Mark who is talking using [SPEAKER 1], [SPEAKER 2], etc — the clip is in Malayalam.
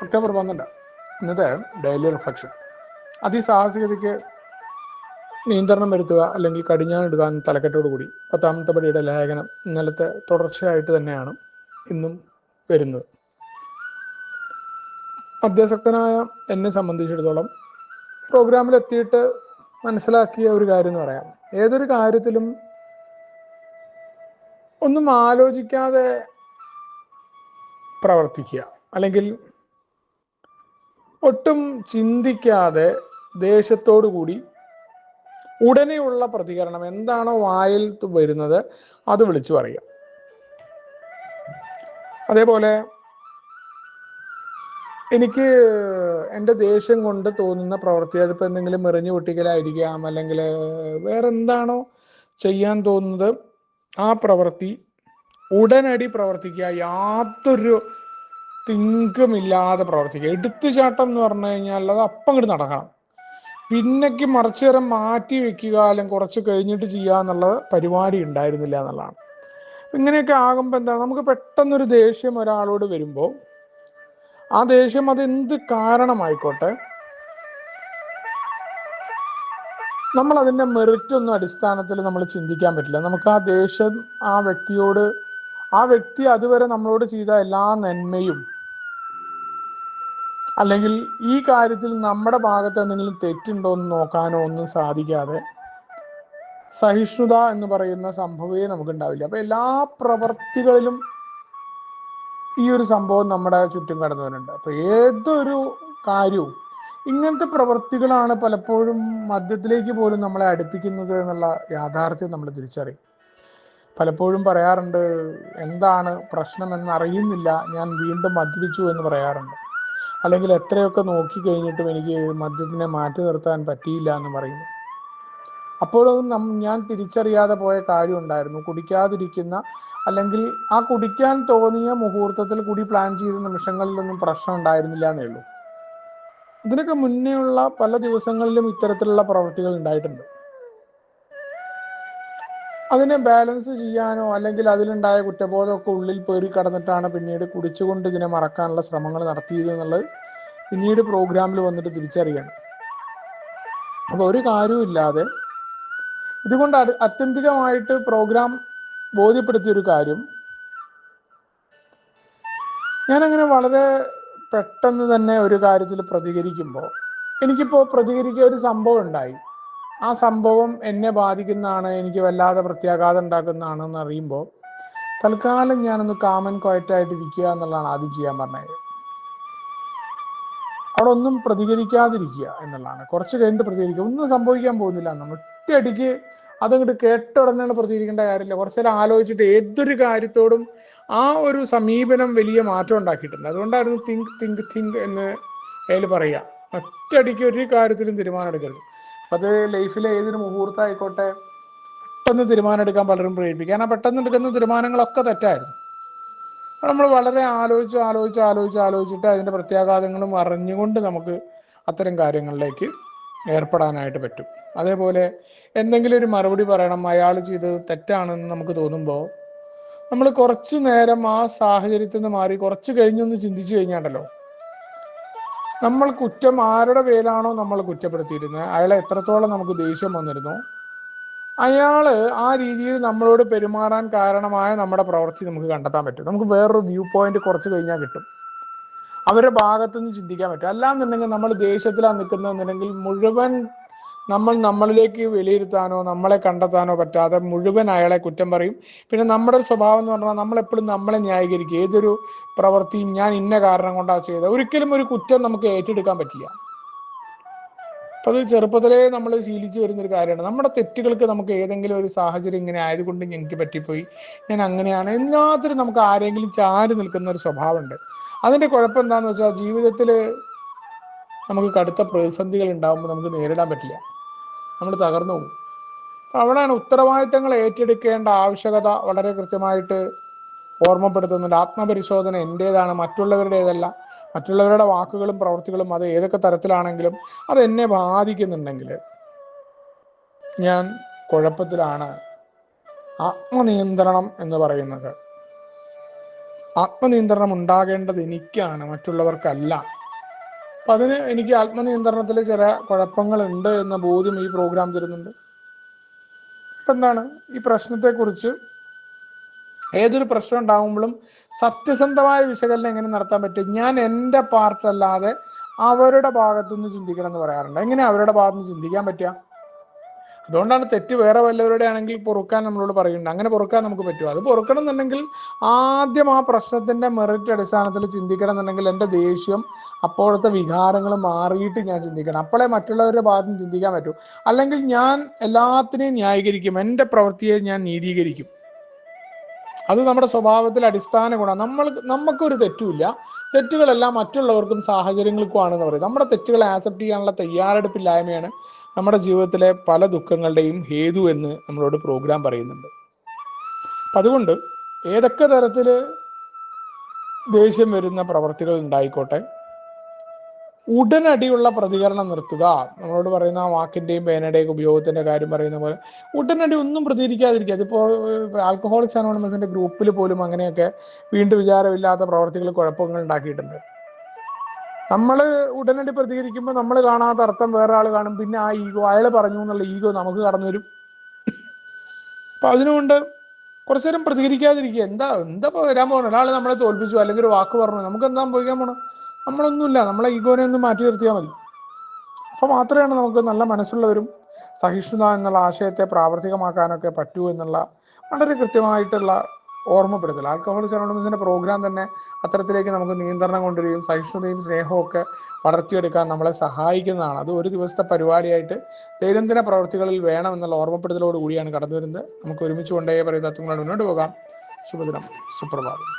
[SPEAKER 1] ഒക്ടോബർ 12 ഇന്നത്തെ ഡെയിലി റിഫ്ലക്ഷൻ. അതിസാഹസികതയ്ക്ക് നിയന്ത്രണം വരുത്തുക അല്ലെങ്കിൽ കടിഞ്ഞാണിടുക എന്ന തലക്കെട്ടോടുകൂടി 10ാമത്തെ പടിയുടെ ലേഖനം ഇന്നലത്തെ തുടർച്ചയായിട്ട് തന്നെയാണ് ഇന്നും വരുന്നത്. മദ്യാസക്തനായ എന്നെ സംബന്ധിച്ചിടത്തോളം പ്രോഗ്രാമിലെത്തിയിട്ട് മനസ്സിലാക്കിയ ഒരു കാര്യം എന്ന് പറയാം, ഏതൊരു കാര്യത്തിലും ഒന്നും ആലോചിക്കാതെ പ്രവർത്തിക്കുക, അല്ലെങ്കിൽ ഒട്ടും ചിന്തിക്കാതെ ദേഷ്യത്തോടു കൂടി ഉടനെയുള്ള പ്രതികരണം എന്താണോ വായിൽ വരുന്നത് അത് വിളിച്ചു പറയുക. അതേപോലെ എനിക്ക് എൻ്റെ ദേഷ്യം കൊണ്ട് തോന്നുന്ന പ്രവൃത്തി, അതിപ്പോൾ എന്തെങ്കിലും എറിഞ്ഞു പൊട്ടിക്കലായിരിക്കാം, അല്ലെങ്കിൽ വേറെ എന്താണോ ചെയ്യാൻ തോന്നുന്നത് ആ പ്രവൃത്തി ഉടനടി പ്രവർത്തിക്കുക, യാതൊരു തിങ്കുമില്ലാതെ പ്രവർത്തിക്കുക. എടുത്തുചാട്ടം എന്ന് പറഞ്ഞു കഴിഞ്ഞാൽ അത് അപ്പം ഇങ്ങോട്ട് നടക്കണം, പിന്നേക്ക് മറിച്ചു നേരം മാറ്റി വെക്കുക അല്ലെങ്കിൽ കുറച്ച് കഴിഞ്ഞിട്ട് ചെയ്യുക എന്നുള്ള പരിപാടി ഉണ്ടായിരുന്നില്ല എന്നുള്ളതാണ്. ഇങ്ങനെയൊക്കെ ആകുമ്പോൾ എന്താ, നമുക്ക് പെട്ടെന്നൊരു ദേഷ്യം ഒരാളോട് വരുമ്പോൾ ആ ദേഷ്യം അതെന്ത് കാരണമായിക്കോട്ടെ, നമ്മൾ അതിൻ്റെ മെറിറ്റൊന്നും അടിസ്ഥാനത്തിൽ നമ്മൾ ചിന്തിക്കാൻ പറ്റില്ല. നമുക്ക് ആ ദേഷ്യം ആ വ്യക്തി അതുവരെ നമ്മളോട് ചെയ്ത എല്ലാ നന്മയും അല്ലെങ്കിൽ ഈ കാര്യത്തിൽ നമ്മുടെ ഭാഗത്ത് എന്തെങ്കിലും തെറ്റുണ്ടോ എന്ന് നോക്കാനോ ഒന്നും സാധിക്കാതെ സഹിഷ്ണുത എന്ന് പറയുന്ന സംഭവമേ നമുക്കുണ്ടാവില്ല. അപ്പൊ എല്ലാ പ്രവർത്തികളിലും ഈ ഒരു സംഭവം നമ്മുടെ ചുറ്റും കടന്നു വരുന്നുണ്ട്. അപ്പൊ ഏതൊരു കാര്യവും ഇങ്ങനത്തെ പ്രവർത്തികളാണ് പലപ്പോഴും മദ്യത്തിലേക്ക് പോലും നമ്മളെ അടുപ്പിക്കുന്നത് എന്നുള്ള യാഥാർത്ഥ്യം നമ്മൾ തിരിച്ചറിയും. പലപ്പോഴും പറയാറുണ്ട്, എന്താണ് പ്രശ്നമെന്ന് അറിയുന്നില്ല, ഞാൻ വീണ്ടും മദ്യപിച്ചു എന്ന് പറയാറുണ്ട്. അല്ലെങ്കിൽ എത്രയൊക്കെ നോക്കി കഴിഞ്ഞിട്ടും എനിക്ക് മദ്യത്തിനെ മാറ്റി നിർത്താൻ പറ്റിയില്ല എന്ന് പറയുന്നു. അപ്പോഴും ഞാൻ തിരിച്ചറിയാതെ പോയ കാര്യം ഉണ്ടായിരുന്നു. കുടിക്കാതിരിക്കുന്ന, അല്ലെങ്കിൽ ആ കുടിക്കാൻ തോന്നിയ മുഹൂർത്തത്തിൽ കൂടി പ്ലാൻ ചെയ്ത നിമിഷങ്ങളിലൊന്നും പ്രശ്നം ഉണ്ടായിരുന്നില്ല എന്നേ ഉള്ളൂ. ഇതിനൊക്കെ മുന്നേ ഉള്ള പല ദിവസങ്ങളിലും ഇത്തരത്തിലുള്ള പ്രവൃത്തികൾ ഉണ്ടായിട്ടുണ്ട്. അതിനെ ബാലൻസ് ചെയ്യാനോ അല്ലെങ്കിൽ അതിലുണ്ടായ കുറ്റബോധമൊക്കെ ഉള്ളിൽ പേറി കടന്നിട്ടാണ് പിന്നീട് കുടിച്ചുകൊണ്ട് ഇതിനെ മറക്കാനുള്ള ശ്രമങ്ങൾ നടത്തിയത് എന്നുള്ളത് പിന്നീട് പ്രോഗ്രാമിൽ വന്നിട്ട് തിരിച്ചറിയണം. അപ്പോൾ ഒരു കാര്യവുമില്ലാതെ ഇതുകൊണ്ട് ആത്യന്തികമായിട്ട് പ്രോഗ്രാം ബോധ്യപ്പെടുത്തിയൊരു കാര്യം, ഞാനങ്ങനെ വളരെ പെട്ടെന്ന് തന്നെ ഒരു കാര്യത്തിൽ പ്രതികരിക്കുമ്പോൾ, എനിക്കിപ്പോൾ പ്രതികരിക്കുക ഒരു സംഭവം ഉണ്ടായി, ആ സംഭവം എന്നെ ബാധിക്കുന്നതാണ്, എനിക്ക് വല്ലാതെ പ്രത്യാഘാതം ഉണ്ടാക്കുന്നതാണെന്ന് അറിയുമ്പോൾ തൽക്കാലം ഞാനൊന്ന് കാമൻ ക്വയറ്റായിട്ട് ഇരിക്കുക എന്നുള്ളതാണ് ആദ്യം ചെയ്യാൻ പറഞ്ഞത്. അവിടെ ഒന്നും പ്രതികരിക്കാതിരിക്കുക എന്നുള്ളതാണ്. കുറച്ച് കഴിഞ്ഞിട്ട് പ്രതികരിക്കുക, ഒന്നും സംഭവിക്കാൻ പോകുന്നില്ല. നമ്മൾ ഒറ്റയടിക്ക് അതങ്ങോട്ട് കേട്ട ഉടനെയാണ് പ്രതികരിക്കേണ്ട കാര്യമില്ല. കുറച്ചേരം ആലോചിച്ചിട്ട് ഏതൊരു കാര്യത്തോടും ആ ഒരു സമീപനം വലിയ മാറ്റം ഉണ്ടാക്കിയിട്ടുണ്ട്. അതുകൊണ്ടായിരുന്നു തിങ്ക് എന്ന് അതിൽ പറയുക. ഒറ്റയടിക്ക് ഒരു കാര്യത്തിലും തീരുമാനം എടുക്കരുത്. അത് ലൈഫിലെ ഏതൊരു മുഹൂർത്തം ആയിക്കോട്ടെ, പെട്ടെന്ന് തീരുമാനം എടുക്കാൻ പലരും പ്രേരിപ്പിക്കുക. കാരണം പെട്ടെന്ന് എടുക്കുന്ന തീരുമാനങ്ങളൊക്കെ തെറ്റായിരുന്നു. നമ്മൾ വളരെ ആലോചിച്ചിട്ട് അതിൻ്റെ പ്രത്യാഘാതങ്ങളും അറിഞ്ഞുകൊണ്ട് നമുക്ക് അത്തരം കാര്യങ്ങളിലേക്ക് ഏർപ്പെടാനായിട്ട് പറ്റും. അതേപോലെ എന്തെങ്കിലും ഒരു മറുപടി പറയണം, അയാൾ ചെയ്തത് തെറ്റാണെന്ന് നമുക്ക് തോന്നുമ്പോൾ നമ്മൾ കുറച്ചു നേരം ആ സാഹചര്യത്തിൽ നിന്ന് മാറി കുറച്ച് കഴിഞ്ഞൊന്ന് ചിന്തിച്ചു കഴിഞ്ഞാണ്ടല്ലോ, നമ്മൾ കുറ്റം ആരുടെ പേരാണോ നമ്മൾ കുറ്റപ്പെടുത്തിയിരുന്നത്, അയാളെ എത്രത്തോളം നമുക്ക് ദേഷ്യം വന്നിരുന്നോ, അയാള് ആ രീതിയിൽ നമ്മളോട് പെരുമാറാൻ കാരണമായ നമ്മുടെ പ്രവൃത്തി നമുക്ക് കണ്ടെത്താൻ പറ്റും. നമുക്ക് വേറൊരു വ്യൂ പോയിന്റ് കുറച്ച് കഴിഞ്ഞാൽ കിട്ടും, അവരുടെ ഭാഗത്തുനിന്ന് ചിന്തിക്കാൻ പറ്റും. അല്ലാന്നുണ്ടെങ്കിൽ നമ്മൾ ദേഷ്യത്തിലാണ് നിൽക്കുന്നതെന്നുണ്ടെങ്കിൽ മുഴുവൻ നമ്മളിലേക്ക് വിലയിരുത്താനോ നമ്മളെ കണ്ടെത്താനോ പറ്റാതെ മുഴുവൻ അയാളെ കുറ്റം പറയും. പിന്നെ നമ്മുടെ ഒരു സ്വഭാവം എന്ന് പറഞ്ഞാൽ നമ്മളെപ്പോഴും നമ്മളെ ന്യായീകരിക്കും. ഏതൊരു പ്രവൃത്തിയും ഞാൻ ഇന്ന കാരണം കൊണ്ടാണ് ചെയ്തത്, ഒരിക്കലും ഒരു കുറ്റം നമുക്ക് ഏറ്റെടുക്കാൻ പറ്റില്ല. അപ്പം അത് ചെറുപ്പത്തിലേ നമ്മൾ ശീലിച്ചു വരുന്നൊരു കാര്യമാണ്. നമ്മുടെ തെറ്റുകൾക്ക് നമുക്ക് ഏതെങ്കിലും ഒരു സാഹചര്യം ഇങ്ങനെ ആയതുകൊണ്ട് എനിക്ക് പറ്റിപ്പോയി, ഞാൻ അങ്ങനെയാണ്, എല്ലാത്തിനും നമുക്ക് ആരെങ്കിലും ചാരി നിൽക്കുന്ന ഒരു സ്വഭാവമുണ്ട്. അതിൻ്റെ കുഴപ്പം എന്താണെന്ന് വെച്ചാൽ ജീവിതത്തിൽ നമുക്ക് കടുത്ത പ്രതിസന്ധികൾ ഉണ്ടാകുമ്പോൾ നമുക്ക് നേരിടാൻ പറ്റില്ല, നമ്മൾ തകർന്നു പോകും. അപ്പം അവിടെയാണ് ഉത്തരവാദിത്തങ്ങൾ ഏറ്റെടുക്കേണ്ട ആവശ്യകത വളരെ കൃത്യമായിട്ട് ഓർമ്മപ്പെടുത്തുന്നുണ്ട്. ആത്മപരിശോധന എൻ്റേതാണ്, മറ്റുള്ളവരുടേതല്ല. മറ്റുള്ളവരുടെ വാക്കുകളും പ്രവൃത്തികളും അത് ഏതൊക്കെ തരത്തിലാണെങ്കിലും അത് എന്നെ ബാധിക്കുന്നുണ്ടെങ്കിൽ ഞാൻ കുഴപ്പത്തിലാണ്. ആത്മനിയന്ത്രണം എന്ന് പറയുന്നത് ആത്മനിയന്ത്രണം ഉണ്ടാകേണ്ടത് എനിക്കാണ്, മറ്റുള്ളവർക്കല്ല. അപ്പൊ അതിന് എനിക്ക് ആത്മനിയന്ത്രണത്തിൽ ചില കുഴപ്പങ്ങളുണ്ട് എന്ന ബോധ്യം ഈ പ്രോഗ്രാം തരുന്നുണ്ട്. ഇപ്പൊ എന്താണ് ഈ പ്രശ്നത്തെക്കുറിച്ച്, ഏതൊരു പ്രശ്നം ഉണ്ടാകുമ്പോഴും സത്യസന്ധമായ വിശകലനം എങ്ങനെ നടത്താൻ പറ്റും? ഞാൻ എൻ്റെ പാർട്ടല്ലാതെ അവരുടെ ഭാഗത്തുനിന്ന് ചിന്തിക്കണം എന്ന് പറയാറുണ്ട്. എങ്ങനെ അവരുടെ ഭാഗത്തുനിന്ന് ചിന്തിക്കാൻ പറ്റുക? അതുകൊണ്ടാണ് തെറ്റ് വേറെ വല്ലവരുടെ ആണെങ്കിൽ പൊറുക്കാൻ നമ്മളോട് പറയുന്നുണ്ട്. അങ്ങനെ പൊറുക്കാൻ നമുക്ക് പറ്റുമോ? അത് പൊറുക്കണം എന്നുണ്ടെങ്കിൽ ആദ്യം ആ പ്രശ്നത്തിന്റെ മെറിറ്റ് അടിസ്ഥാനത്തിൽ ചിന്തിക്കണം എന്നുണ്ടെങ്കിൽ എൻ്റെ ദേഷ്യം, അപ്പോഴത്തെ വികാരങ്ങൾ മാറിയിട്ട് ഞാൻ ചിന്തിക്കണം. അപ്പോഴേ മറ്റുള്ളവരുടെ ഭാഗത്ത് നിന്ന് ചിന്തിക്കാൻ പറ്റൂ. അല്ലെങ്കിൽ ഞാൻ എല്ലാത്തിനെയും ന്യായീകരിക്കും, എൻ്റെ പ്രവൃത്തിയെ ഞാൻ നീതീകരിക്കും. അത് നമ്മുടെ സ്വഭാവത്തിൽ അടിസ്ഥാന ഗുണം. നമുക്കൊരു തെറ്റുമില്ല, തെറ്റുകളെല്ലാം മറ്റുള്ളവർക്കും സാഹചര്യങ്ങൾക്കുമാണെന്ന് പറയും. നമ്മുടെ തെറ്റുകളെ ആക്സെപ്റ്റ് ചെയ്യാനുള്ള തയ്യാറെടുപ്പില്ലായ്മയാണ് നമ്മുടെ ജീവിതത്തിലെ പല ദുഃഖങ്ങളുടെയും ഹേതു എന്ന് നമ്മളോട് പ്രോഗ്രാം പറയുന്നുണ്ട്. അതുകൊണ്ട് ഏതൊക്കെ തരത്തിൽ ദേഷ്യം വരുന്ന പ്രവർത്തികൾ ഉണ്ടായിക്കോട്ടെ, ഉടനടിയുള്ള പ്രതികരണം നിർത്തുക. നമ്മളോട് പറയുന്ന ആ വാക്കിന്റെയും പേനയുടെയും ഉപയോഗത്തിന്റെ കാര്യം പറയുന്ന പോലെ ഉടനടി ഒന്നും പ്രതികരിക്കാതിരിക്കുക. അതിപ്പോ ആൽക്കഹോളിക്സ് അനോണിമസിന്റെ ഗ്രൂപ്പിൽ പോലും അങ്ങനെയൊക്കെ വീണ്ടും വിചാരമില്ലാത്ത പ്രവർത്തികൾ കുഴപ്പങ്ങൾ ഉണ്ടാക്കിയിട്ടുണ്ട്. നമ്മൾ ഉടനടി പ്രതികരിക്കുമ്പോൾ നമ്മൾ കാണാത്ത അർത്ഥം വേറെ ആൾ കാണും. പിന്നെ ആ ഈഗോ, അയാൾ പറഞ്ഞു എന്നുള്ള ഈഗോ നമുക്ക് കടന്നു വരും. അപ്പൊ അതിനുകൊണ്ട് കുറച്ചു നേരം പ്രതികരിക്കാതിരിക്കുക. എന്താ ഇപ്പൊ വരാൻ പോകണം? ഒരാൾ നമ്മളെ തോൽപ്പിച്ചു, അല്ലെങ്കിൽ ഒരു വാക്ക് പറഞ്ഞു, നമുക്ക് എന്താ സംഭവിക്കാൻ പോകണം? നമ്മളൊന്നുമില്ല, നമ്മളെ ഈഗോനെ ഒന്ന് മാറ്റി നിർത്തിയാൽ മതി. അപ്പൊ മാത്രമാണ് നമുക്ക് നല്ല മനസ്സുള്ളവരും സഹിഷ്ണുത എന്നുള്ള ആശയത്തെ പ്രാവർത്തികമാക്കാനൊക്കെ പറ്റൂ എന്നുള്ള വളരെ കൃത്യമായിട്ടുള്ള ഓർമ്മപ്പെടുത്തൽ. ആൽക്കഹോളിക്സ് അനോണിമസിന്റെ പ്രോഗ്രാം തന്നെ അത്തരത്തിലേക്ക് നമുക്ക് നിയന്ത്രണം കൊണ്ടുവരികയും സഹിഷ്ണുതയും സ്നേഹവും ഒക്കെ വളർത്തിയെടുക്കാൻ നമ്മളെ സഹായിക്കുന്നതാണ്. അത് ഒരു ദിവസത്തെ പരിപാടിയായിട്ട് ദൈനംദിന പ്രവൃത്തികളിൽ വേണം എന്നുള്ള ഓർമ്മപ്പെടുത്തലോട് കൂടിയാണ് കടന്നു വരുന്നത്. നമുക്ക് ഒരുമിച്ച് കൊണ്ടേ പറയുന്ന തത്വങ്ങളോട് മുന്നോട്ട് പോകാം. ശുഭദിനം, സുപ്രഭാതം.